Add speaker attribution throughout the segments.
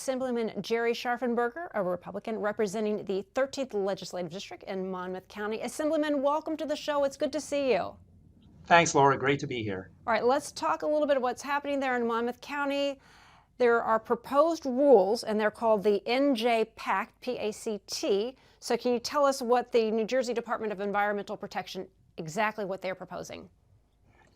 Speaker 1: Assemblyman Jerry Scharfenberger, a Republican representing the 13th Legislative District in Monmouth County. Assemblyman, welcome to the show. It's good to see you.
Speaker 2: Thanks, Laura. Great to be here.
Speaker 1: All right, let's talk a little bit of what's happening there in Monmouth County. There are proposed rules, and they're called the NJ Pact, P-A-C-T. So can you tell us what the New Jersey Department of Environmental Protection, exactly what they're proposing?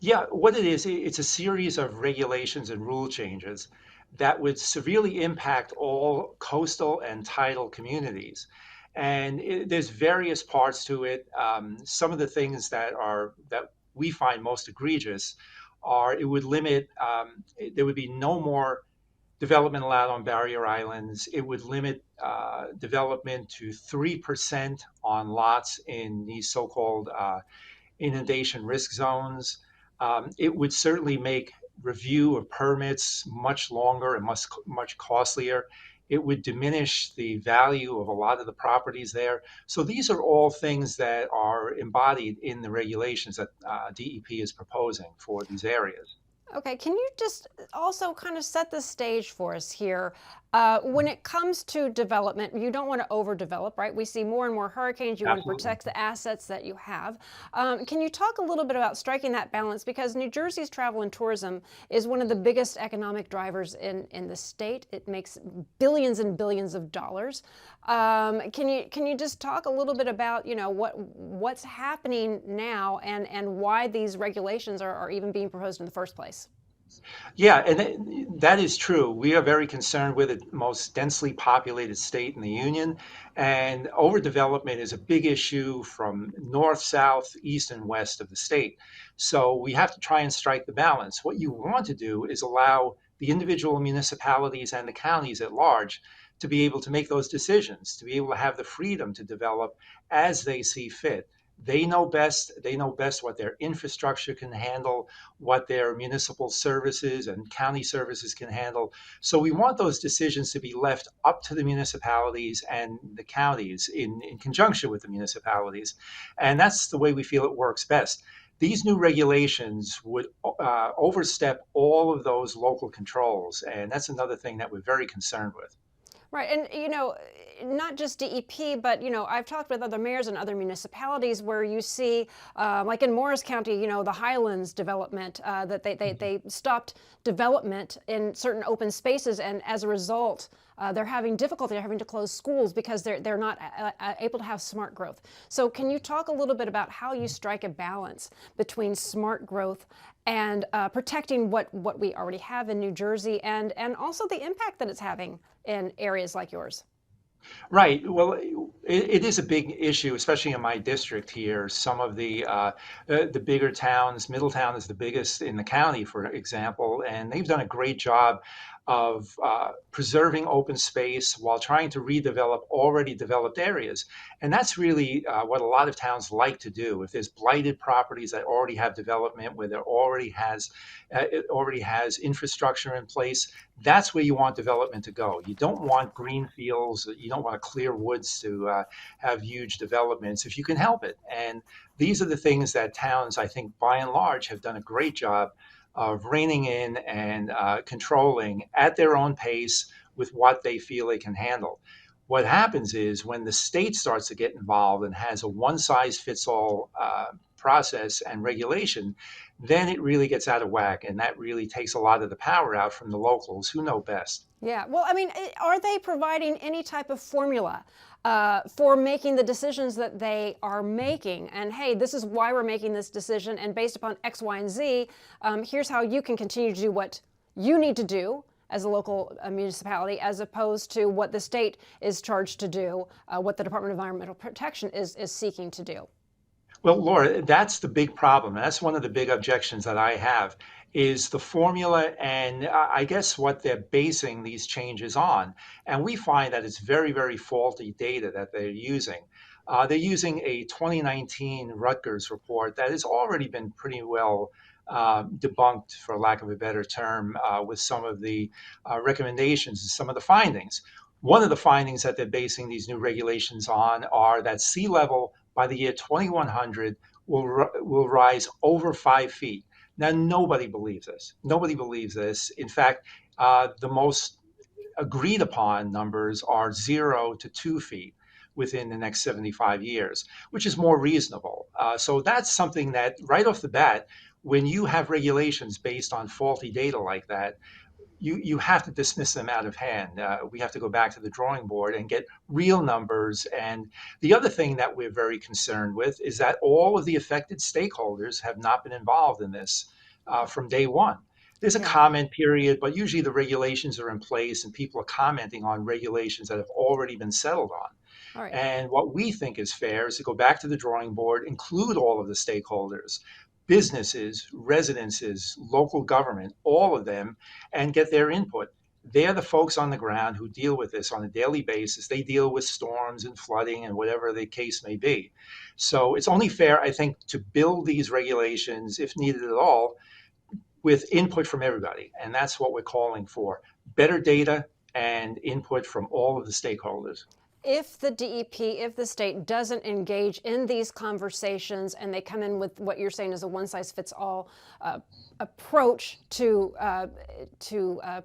Speaker 2: Yeah, what it is, it's a series of regulations and rule changes that would severely impact all coastal and tidal communities. And there's various parts to it. Some of the things that we find most egregious are it would limit, there would be no more development allowed on barrier islands. It would limit development to 3% on lots in these so-called inundation risk zones. It would certainly make review of permits much longer and much costlier. It would diminish the value of a lot of the properties there. So these are all things that are embodied in the regulations that DEP is proposing for these areas.
Speaker 1: Okay, can you just also kind of set the stage for us here? When it comes to development, you don't want to overdevelop, right? We see more and more hurricanes. You want to
Speaker 2: Absolutely.
Speaker 1: protect the assets that you have. Can you talk a little bit about striking that balance? Because New Jersey's travel and tourism is one of the biggest economic drivers in the state. It makes billions and billions of dollars. Can you just talk a little bit about, you know, what's happening now and why these regulations are even being proposed in the first place?
Speaker 2: Yeah, and that is true. We are very concerned with the most densely populated state in the union, and overdevelopment is a big issue from north, south, east, and west of the state. So we have to try and strike the balance. What you want to do is allow the individual municipalities and the counties at large to be able to make those decisions, to be able to have the freedom to develop as they see fit. They know best. They know best what their infrastructure can handle, what their municipal services and county services can handle. So we want those decisions to be left up to the municipalities and the counties in conjunction with the municipalities. And that's the way we feel it works best. These new regulations would overstep all of those local controls. And that's another thing that we're very concerned with.
Speaker 1: Right, and you know, not just DEP, but you know, I've talked with other mayors and other municipalities where you see, like in Morris County, you know, the Highlands development, that they stopped development in certain open spaces, and as a result, they're having difficulty. They're having to close schools because they're not able to have smart growth. So, can you talk a little bit about how you strike a balance between smart growth and protecting what we already have in New Jersey, and also the impact that it's having in areas like yours?
Speaker 2: Right. Well, it is a big issue, especially in my district here. Some of the bigger towns, Middletown is the biggest in the county, for example, and they've done a great job of preserving open space while trying to redevelop already developed areas. And that's really what a lot of towns like to do. If there's blighted properties that already have development, where there it already has infrastructure in place, that's where you want development to go. You don't want green fields. You don't want to clear woods to have huge developments if you can help it. And these are the things that towns, I think, by and large, have done a great job of reining in and controlling at their own pace with what they feel they can handle. What happens is when the state starts to get involved and has a one size fits all process and regulation, then it really gets out of whack. And that really takes a lot of the power out from the locals who know best.
Speaker 1: Yeah, well, I mean, are they providing any type of formula for making the decisions that they are making? And hey, this is why we're making this decision, and based upon X, Y, and Z, here's how you can continue to do what you need to do as a local municipality, as opposed to what the state is charged to do, what the Department of Environmental Protection is seeking to do.
Speaker 2: Well, Laura, that's the big problem. That's one of the big objections that I have is the formula and I guess what they're basing these changes on. And we find that it's very, very faulty data that they're using. They're using a 2019 Rutgers report that has already been pretty well debunked, for lack of a better term, with some of the recommendations and some of the findings. One of the findings that they're basing these new regulations on are that sea level by the year 2100 will rise over 5 feet. Now, nobody believes this. Nobody believes this. In fact, the most agreed upon numbers are 0 to 2 feet within the next 75 years, which is more reasonable. So that's something that right off the bat, when you have regulations based on faulty data like that, you have to dismiss them out of hand. We have to go back to the drawing board and get real numbers. And the other thing that we're very concerned with is that all of the affected stakeholders have not been involved in this from day one. There's a
Speaker 1: Yeah.
Speaker 2: comment period, but usually the regulations are in place and people are commenting on regulations that have already been settled on.
Speaker 1: All right.
Speaker 2: And what we think is fair is to go back to the drawing board, include all of the stakeholders, businesses, residences, local government, all of them, and get their input. They're the folks on the ground who deal with this on a daily basis. They deal with storms and flooding and whatever the case may be. So it's only fair, I think, to build these regulations, if needed at all, with input from everybody. And that's what we're calling for: better data and input from all of the stakeholders.
Speaker 1: If the DEP, if the state doesn't engage in these conversations and they come in with what you're saying is a one-size-fits-all approach to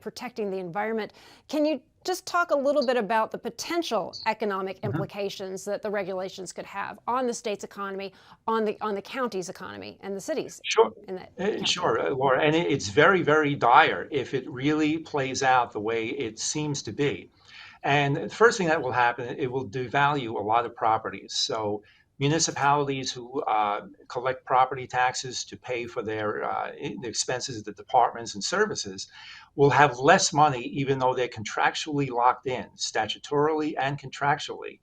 Speaker 1: protecting the environment, can you just talk a little bit about the potential economic implications that the regulations could have on the state's economy, on the county's economy, and the cities
Speaker 2: Sure.
Speaker 1: in that county?
Speaker 2: Sure, Laura, and it's very, very dire if it really plays out the way it seems to be. And the first thing that will happen, it will devalue a lot of properties. So municipalities who collect property taxes to pay for the expenses of the departments and services will have less money, even though they're contractually locked in, statutorily and contractually,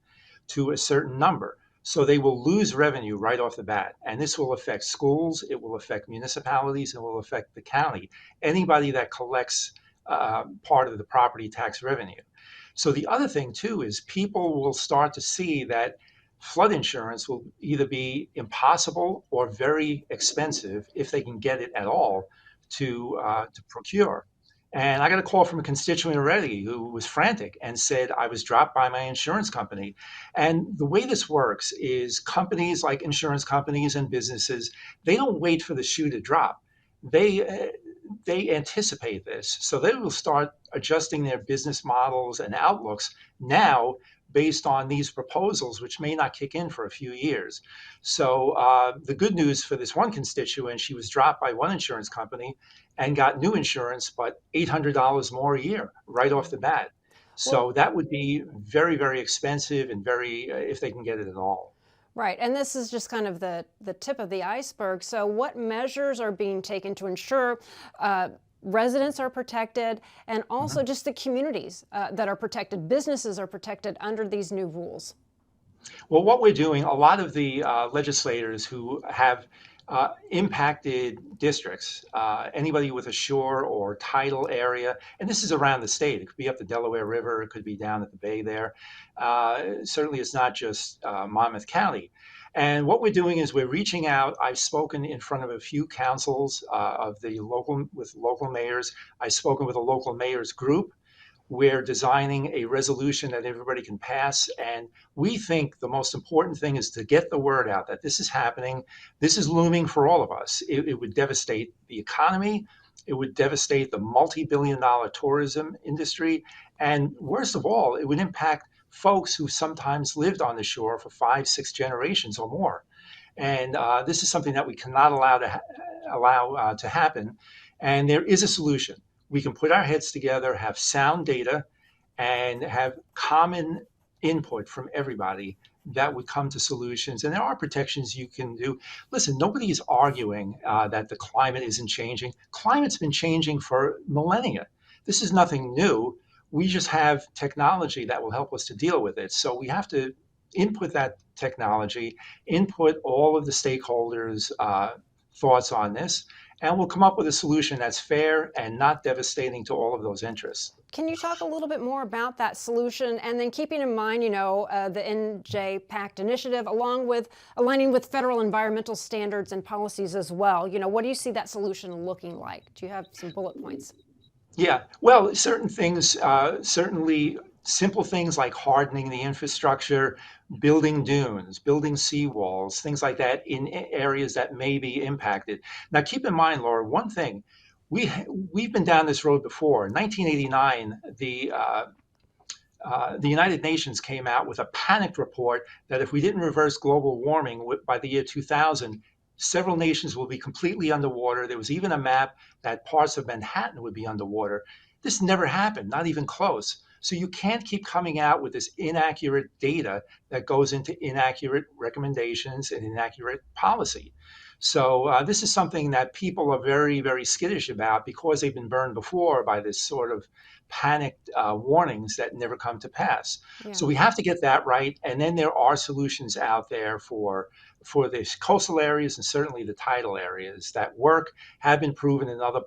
Speaker 2: to a certain number. So they will lose revenue right off the bat. And this will affect schools, it will affect municipalities, and will affect the county, anybody that collects part of the property tax revenue. So the other thing too is people will start to see that flood insurance will either be impossible or very expensive, if they can get it at all, to procure. And I got a call from a constituent already who was frantic and said, I was dropped by my insurance company. And the way this works is companies like insurance companies and businesses, they don't wait for the shoe to drop. They anticipate this. So they will start adjusting their business models and outlooks now based on these proposals, which may not kick in for a few years. So the good news for this one constituent, she was dropped by one insurance company and got new insurance, but $800 more a year right off the bat.
Speaker 1: Well,
Speaker 2: So that would be very, very expensive and very, if they can get it at all.
Speaker 1: right, and this is just kind of the tip of the iceberg. So what measures are being taken to ensure residents are protected, and also
Speaker 2: Mhm.
Speaker 1: just the communities that are protected, businesses are protected under these new rules?
Speaker 2: Well, what we're doing, a lot of the legislators who have impacted districts, anybody with a shore or tidal area, and this is around the state. It could be up the Delaware River, it could be down at the bay there. Certainly, it's not just Monmouth County. And what we're doing is we're reaching out. I've spoken in front of a few councils of the local mayors. I've spoken with a local mayors group. We're designing a resolution that everybody can pass. And we think the most important thing is to get the word out that this is happening. This is looming for all of us. It would devastate the economy. It would devastate the multi-billion-dollar tourism industry. And worst of all, it would impact folks who sometimes lived on the shore for 5, 6 generations or more. And this is something that we cannot allow to happen. And there is a solution. We can put our heads together, have sound data, and have common input from everybody that would come to solutions. And there are protections you can do. Listen, nobody is arguing that the climate isn't changing. Climate's been changing for millennia. This is nothing new. We just have technology that will help us to deal with it. So we have to input that technology, input all of the stakeholders' thoughts on this, and we'll come up with a solution that's fair and not devastating to all of those interests.
Speaker 1: Can you talk a little bit more about that solution, and then keeping in mind, the NJ Pact initiative, along with aligning with federal environmental standards and policies as well? What do you see that solution looking like? Do you have some bullet points?
Speaker 2: Yeah, well, certain things, certainly simple things like hardening the infrastructure, building dunes, building seawalls, things like that in areas that may be impacted. Now, keep in mind, Laura, one thing, we we've been down this road before. In 1989, the United Nations came out with a panicked report that if we didn't reverse global warming by the year 2000, several nations will be completely underwater. There was even a map that parts of Manhattan would be underwater. This never happened, not even close. So you can't keep coming out with this inaccurate data that goes into inaccurate recommendations and inaccurate policy. So this is something that people are very, very skittish about because they've been burned before by this sort of panicked warnings that never come to pass.
Speaker 1: Yeah.
Speaker 2: So we have to get that right, and then there are solutions out there for the coastal areas and certainly the tidal areas that work, have been proven in other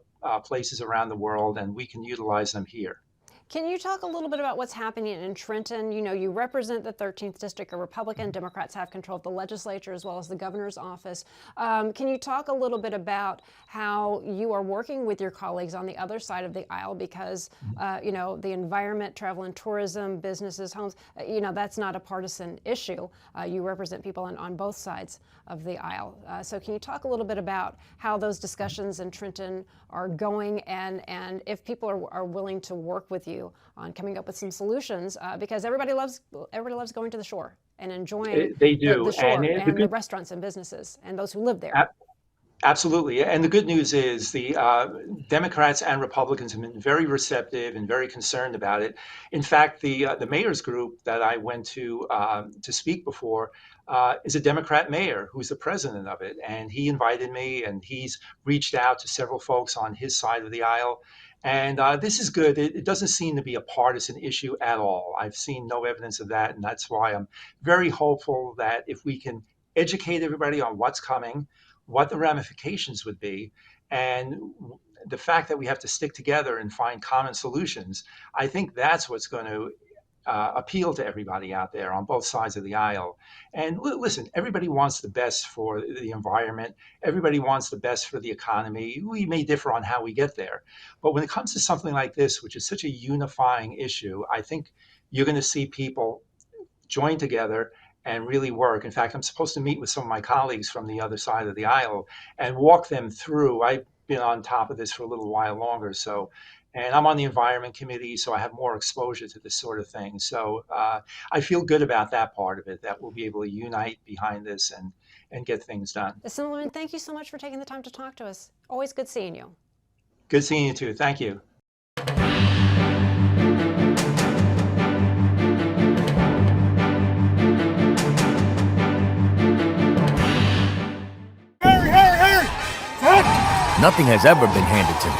Speaker 2: places around the world, and we can utilize them here.
Speaker 1: Can you talk a little bit about what's happening in Trenton? You know, you represent the 13th District, a Republican. Democrats have control of the legislature as well as the governor's office. Can you talk a little bit about how you are working with your colleagues on the other side of the aisle? Because, you know, the environment, travel and tourism, businesses, homes, you know, that's not a partisan issue. You represent people on both sides of the aisle. So can you talk a little bit about how those discussions in Trenton are going and if people are willing to work with you on coming up with some solutions, because everybody loves going to the shore and enjoying
Speaker 2: They do,
Speaker 1: the shore
Speaker 2: the
Speaker 1: and the
Speaker 2: good
Speaker 1: restaurants and businesses and those who live there.
Speaker 2: absolutely. And the good news is the Democrats and Republicans have been very receptive and very concerned about it. In fact, the mayor's group that I went to speak before is a Democrat mayor who's the president of it, and he invited me, and he's reached out to several folks on his side of the aisle. And this is good. It doesn't seem to be a partisan issue at all. I've seen no evidence of that, and that's why I'm very hopeful that if we can educate everybody on what's coming, what the ramifications would be, and the fact that we have to stick together and find common solutions, I think that's what's going to appeal to everybody out there on both sides of the aisle. And listen, everybody wants the best for the environment. Everybody wants the best for the economy. We may differ on how we get there. But when it comes to something like this, which is such a unifying issue, I think you're going to see people join together and really work. In fact, I'm supposed to meet with some of my colleagues from the other side of the aisle and walk them through. I've been on top of this for a little while longer, and I'm on the Environment Committee, so I have more exposure to this sort of thing. So I feel good about that part of it, that we'll be able to unite behind this and get things done.
Speaker 1: Assemblyman, thank you so much for taking the time to talk to us. Always good seeing you.
Speaker 2: Good seeing you too. Thank you.
Speaker 3: Nothing has ever been handed to me.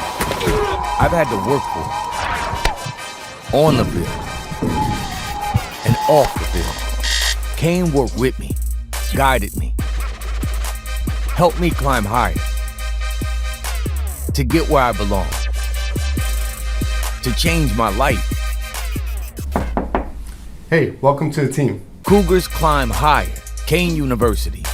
Speaker 3: I've had to work for it. On the field. And off the field. Kane worked with me. Guided me. Helped me climb higher. To get where I belong. To change my life.
Speaker 4: Hey, welcome to the team.
Speaker 3: Cougars climb higher. Kane University.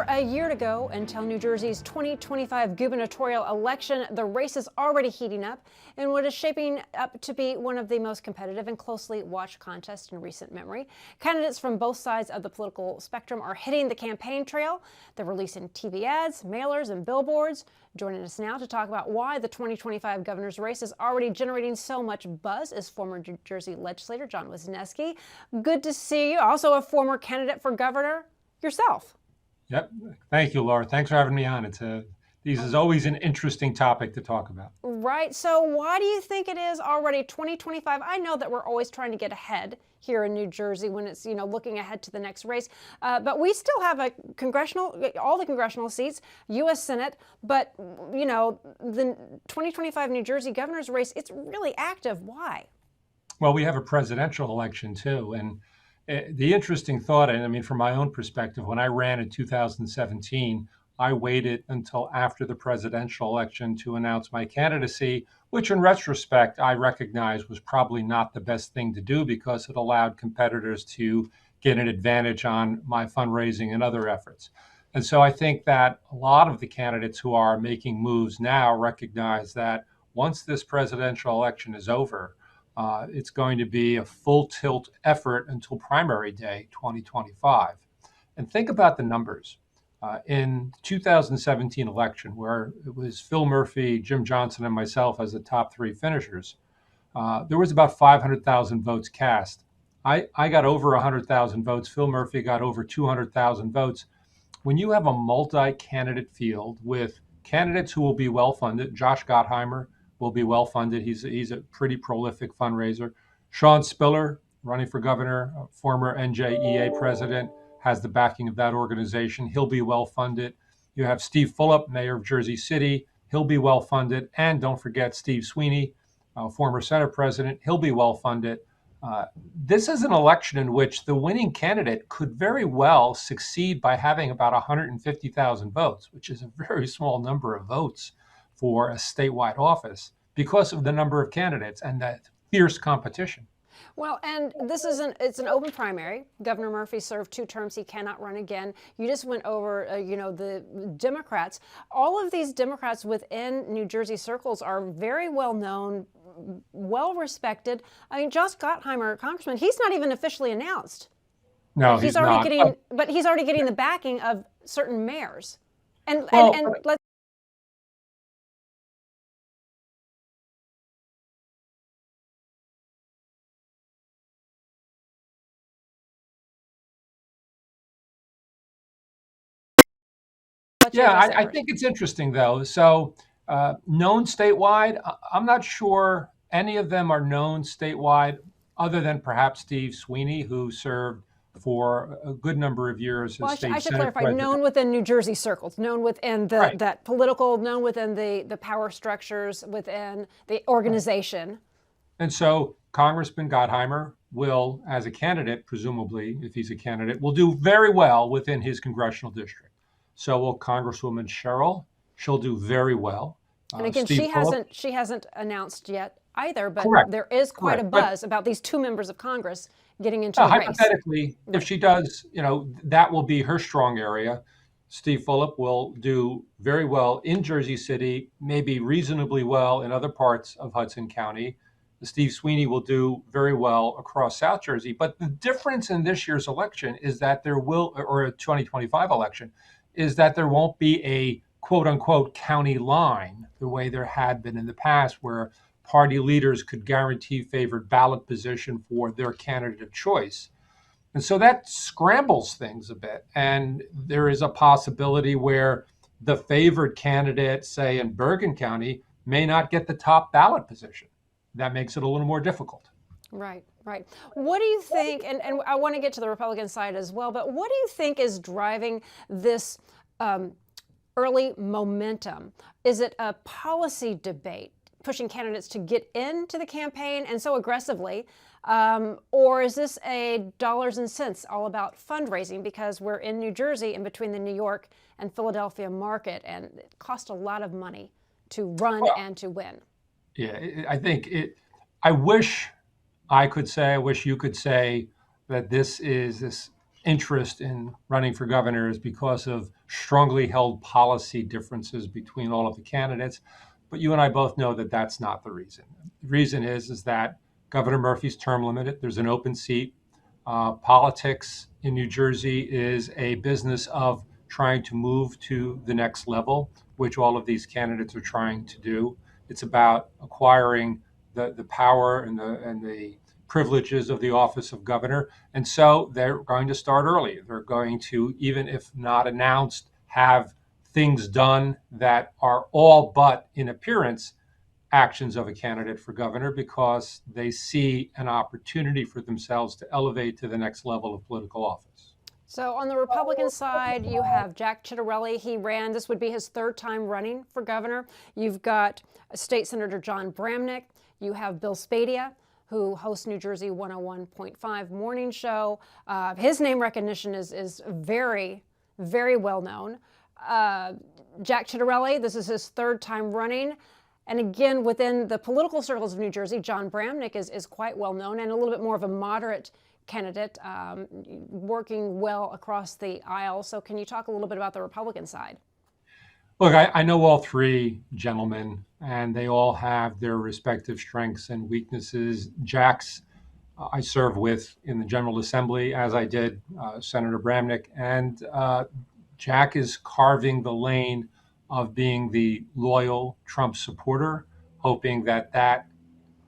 Speaker 1: A year to go until New Jersey's 2025 gubernatorial election, the race is already heating up in what is shaping up to be one of the most competitive and closely watched contests in recent memory. Candidates from both sides of the political spectrum are hitting the campaign trail. They're releasing TV ads, mailers, and billboards. Joining us now to talk about why the 2025 governor's race is already generating so much buzz is former New Jersey legislator John Wisniewski. Good to see you. Also a former candidate for governor yourself.
Speaker 5: Yep. Thank you, Laura. Thanks for having me on. This is always an interesting topic to talk about.
Speaker 1: Right. So why do you think it is already 2025? I know that we're always trying to get ahead here in New Jersey when it's, you know, looking ahead to the next race. But we still have all the congressional seats, U.S. Senate. But, you know, the 2025 New Jersey governor's race, it's really active. Why?
Speaker 5: Well, we have a presidential election, too. And the interesting thought, and I mean, from my own perspective, when I ran in 2017, I waited until after the presidential election to announce my candidacy, which in retrospect, I recognize was probably not the best thing to do because it allowed competitors to get an advantage on my fundraising and other efforts. And so I think that a lot of the candidates who are making moves now recognize that once this presidential election is over, It's going to be a full tilt effort until primary day 2025. And think about the numbers. In the 2017 election, where it was Phil Murphy, Jim Johnson, and myself as the top three finishers, there was about 500,000 votes cast. I got over 100,000 votes. Phil Murphy got over 200,000 votes. When you have a multi-candidate field with candidates who will be well-funded, Josh Gottheimer will be well-funded. He's a pretty prolific fundraiser. Sean Spiller, running for governor, former NJEA president, has the backing of that organization. He'll be well-funded. You have Steve Fulop, mayor of Jersey City. He'll be well-funded. And don't forget Steve Sweeney, former Senate president. He'll be well-funded. This is an election in which the winning candidate could very well succeed by having about 150,000 votes, which is a very small number of votes for a statewide office because of the number of candidates and that fierce competition.
Speaker 1: Well, and it's an open primary. Governor Murphy served 2 terms. He cannot run again. You just went over, the Democrats. All of these Democrats within New Jersey circles are very well known, well respected. I mean, Josh Gottheimer, Congressman, he's not even officially announced.
Speaker 5: No,
Speaker 1: he's already
Speaker 5: not.
Speaker 1: but he's already getting the backing of certain mayors. And let's.
Speaker 5: Yeah, I think it's interesting, though. So, known statewide, I'm not sure any of them are known statewide, other than perhaps Steve Sweeney, who served for a good number of years as state
Speaker 1: I should
Speaker 5: Senate
Speaker 1: clarify,
Speaker 5: president.
Speaker 1: known within New Jersey circles, known within
Speaker 5: Right.
Speaker 1: that political, known within the power structures within the organization.
Speaker 5: And so Congressman Gottheimer will, as a candidate, presumably, if he's a candidate, will do very well within his congressional district. So will Congresswoman Sherrill. She'll do very well.
Speaker 1: And again,
Speaker 5: Steve Fulop.
Speaker 1: she hasn't announced yet either, but
Speaker 5: Correct.
Speaker 1: there is quite a
Speaker 5: Correct. But-
Speaker 1: buzz about these 2 members of Congress getting into the race.
Speaker 5: Hypothetically, if she does, that will be her strong area. Steve Fulop will do very well in Jersey City, maybe reasonably well in other parts of Hudson County. Steve Sweeney will do very well across South Jersey. But the difference in this year's election is that or a 2025 election, is that there won't be a quote unquote county line the way there had been in the past, where party leaders could guarantee favored ballot position for their candidate of choice. And so that scrambles things a bit. And there is a possibility where the favored candidate, say in Bergen County, may not get the top ballot position. That makes it a little more difficult.
Speaker 1: Right. What do you think, and I want to get to the Republican side as well, but what do you think is driving this early momentum? Is it a policy debate, pushing candidates to get into the campaign and so aggressively? Or is this a dollars and cents, all about fundraising, because we're in New Jersey in between the New York and Philadelphia market, and it costs a lot of money to run and to win?
Speaker 5: Yeah, I wish I wish you could say that this interest in running for governor is because of strongly held policy differences between all of the candidates. But you and I both know that that's not the reason. The reason is that Governor Murphy's term limited. There's an open seat. Politics in New Jersey is a business of trying to move to the next level, which all of these candidates are trying to do. It's about acquiring the power and the privileges of the office of governor. And so they're going to start early. They're going to, even if not announced, have things done that are all but, in appearance, actions of a candidate for governor, because they see an opportunity for themselves to elevate to the next level of political office.
Speaker 1: So on the Republican side, you have Jack Ciattarelli. He ran, this would be his 3rd time running for governor. You've got State Senator John Bramnick. You have Bill Spadea, who hosts New Jersey 101.5 morning show. His name recognition is very, very well known. Jack Ciattarelli, this is his 3rd time running. And again, within the political circles of New Jersey, John Bramnick is quite well known and a little bit more of a moderate candidate, working well across the aisle. So can you talk a little bit about the Republican side?
Speaker 5: Look, I know all 3 gentlemen, and they all have their respective strengths and weaknesses. Jack's I serve with in the General Assembly, as I did Senator Bramnick, and Jack is carving the lane of being the loyal Trump supporter, hoping that that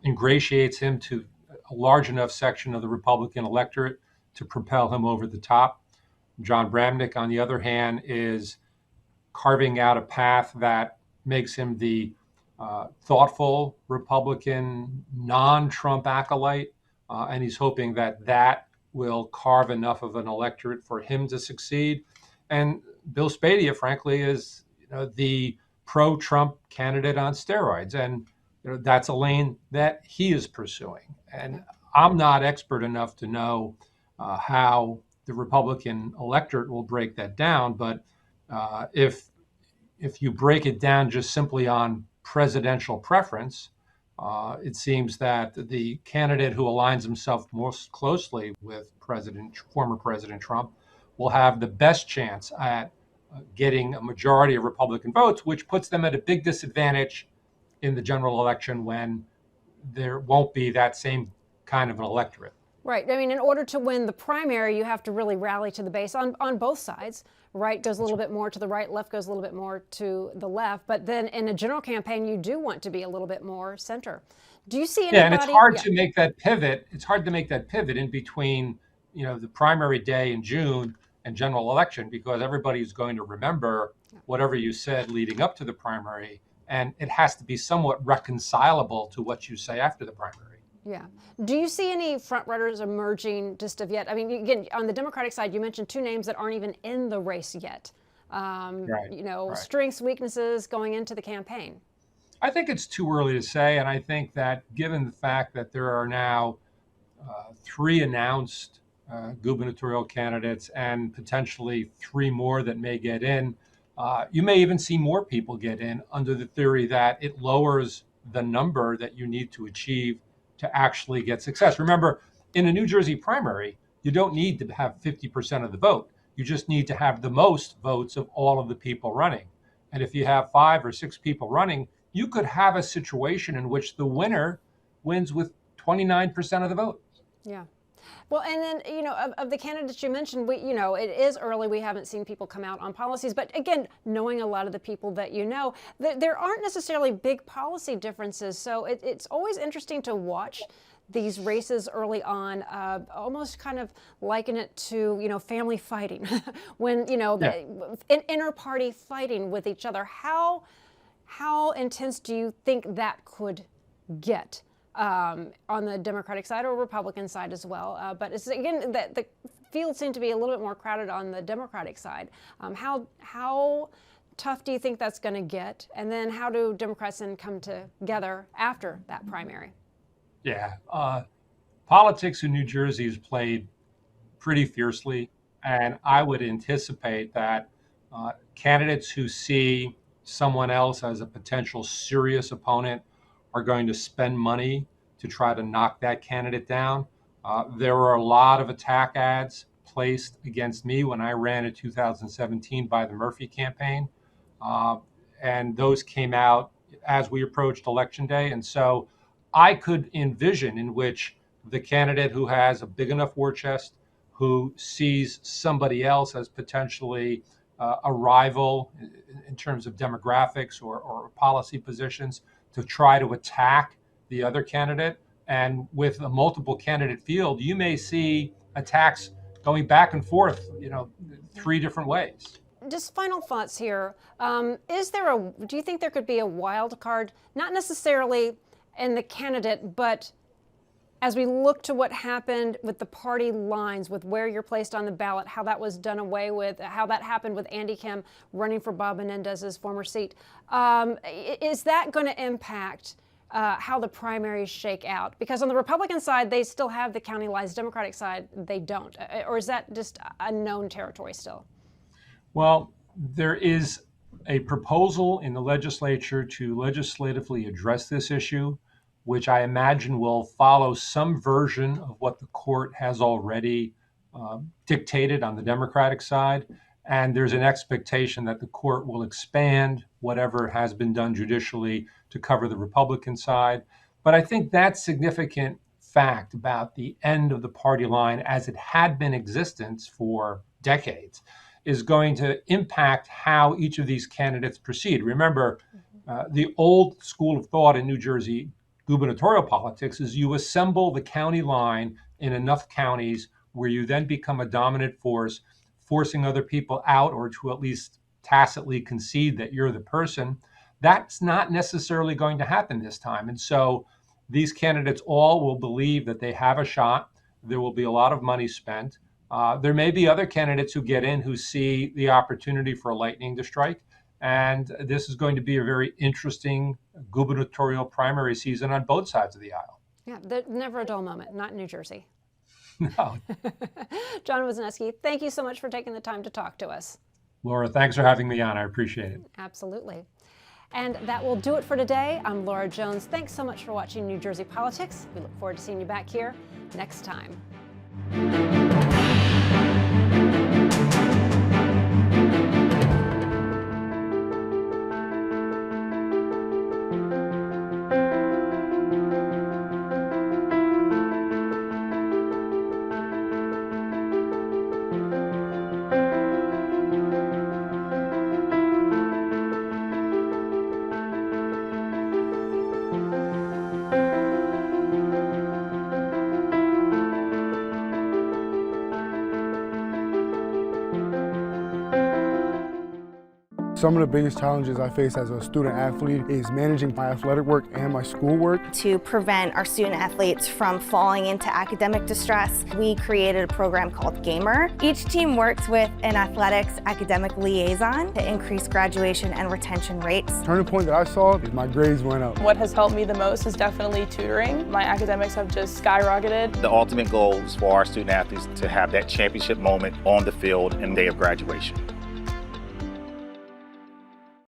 Speaker 5: ingratiates him to a large enough section of the Republican electorate to propel him over the top. John Bramnick, on the other hand, is carving out a path that makes him the thoughtful Republican, non-Trump acolyte, and he's hoping that that will carve enough of an electorate for him to succeed. And Bill Spadea, frankly, is the pro-Trump candidate on steroids, and that's a lane that he is pursuing. And I'm not expert enough to know how the Republican electorate will break that down, but if you break it down just simply on presidential preference, it seems that the candidate who aligns himself most closely with former President Trump will have the best chance at getting a majority of Republican votes, which puts them at a big disadvantage in the general election when there won't be that same kind of an electorate.
Speaker 1: Right. I mean, in order to win the primary, you have to really rally to the base on both sides. Right goes a little bit more to the right, left goes a little bit more to the left. But then in a general campaign, you do want to be a little bit more center. Do you see anybody?
Speaker 5: Yeah, and it's hard to make that pivot. It's hard to make that pivot in between, the primary day in June and general election, because everybody's going to remember whatever you said leading up to the primary, and it has to be somewhat reconcilable to what you say after the primary.
Speaker 1: Yeah. Do you see any front runners emerging just of yet? I mean, again, on the Democratic side, you mentioned two names that aren't even in the race yet.
Speaker 5: Right.
Speaker 1: Strengths, weaknesses going into the campaign.
Speaker 5: I think it's too early to say, and I think that given the fact that there are now 3 announced gubernatorial candidates and potentially 3 more that may get in, you may even see more people get in under the theory that it lowers the number that you need to achieve to actually get success. Remember, in a New Jersey primary, you don't need to have 50% of the vote. You just need to have the most votes of all of the people running. And if you have 5 or 6 people running, you could have a situation in which the winner wins with 29% of the vote.
Speaker 1: Yeah. Well, and then, of the candidates you mentioned, it is early. We haven't seen people come out on policies. But again, knowing a lot of the people that there aren't necessarily big policy differences. So it's always interesting to watch these races early on, almost kind of liken it to, family fighting when, inter-party fighting with each other. How intense do you think that could get? On the Democratic side or Republican side as well. But it's, again, the field seemed to be a little bit more crowded on the Democratic side. How tough do you think that's going to get? And then how do Democrats then come together after that primary?
Speaker 5: Yeah. Politics in New Jersey is played pretty fiercely. And I would anticipate that candidates who see someone else as a potential serious opponent are going to spend money to try to knock that candidate down. There were a lot of attack ads placed against me when I ran in 2017 by the Murphy campaign. And those came out as we approached Election Day. And so I could envision in which the candidate who has a big enough war chest, who sees somebody else as potentially a rival in terms of demographics or policy positions, to try to attack the other candidate. And with a multiple candidate field, you may see attacks going back and forth, 3 different ways.
Speaker 1: Just final thoughts here. Do you think there could be a wild card, not necessarily in the candidate, but as we look to what happened with the party lines, with where you're placed on the ballot, how that was done away with, how that happened with Andy Kim running for Bob Menendez's former seat, is that going to impact how the primaries shake out? Because on the Republican side, they still have the county lines. Democratic side, they don't. Or is that just unknown territory still?
Speaker 5: Well, there is a proposal in the legislature to legislatively address this issue, which I imagine will follow some version of what the court has already dictated on the Democratic side. And there's an expectation that the court will expand whatever has been done judicially to cover the Republican side. But I think that significant fact about the end of the party line as it had been in existence for decades is going to impact how each of these candidates proceed. Remember, the old school of thought in New Jersey gubernatorial politics is you assemble the county line in enough counties where you then become a dominant force, forcing other people out or to at least tacitly concede that you're the person. That's not necessarily going to happen this time. And so these candidates all will believe that they have a shot. There will be a lot of money spent. There may be other candidates who get in who see the opportunity for lightning to strike. And this is going to be a very interesting gubernatorial primary season on both sides of the aisle.
Speaker 1: Yeah, there's never a dull moment, not in New Jersey.
Speaker 5: No.
Speaker 1: John Wisniewski, thank you so much for taking the time to talk to us.
Speaker 5: Laura, thanks for having me on. I appreciate it.
Speaker 1: Absolutely. And that will do it for today. I'm Laura Jones. Thanks so much for watching New Jersey Politics. We look forward to seeing you back here next time.
Speaker 4: Some of the biggest challenges I face as a student athlete is managing my athletic work and my schoolwork.
Speaker 6: To prevent our student athletes from falling into academic distress, we created a program called Gamer. Each team works with an athletics academic liaison to increase graduation and retention rates.
Speaker 4: The turning point that I saw is my grades went up.
Speaker 7: What has helped me the most is definitely tutoring. My academics have just skyrocketed.
Speaker 8: The ultimate goal is for our student athletes to have that championship moment on the field and day of graduation.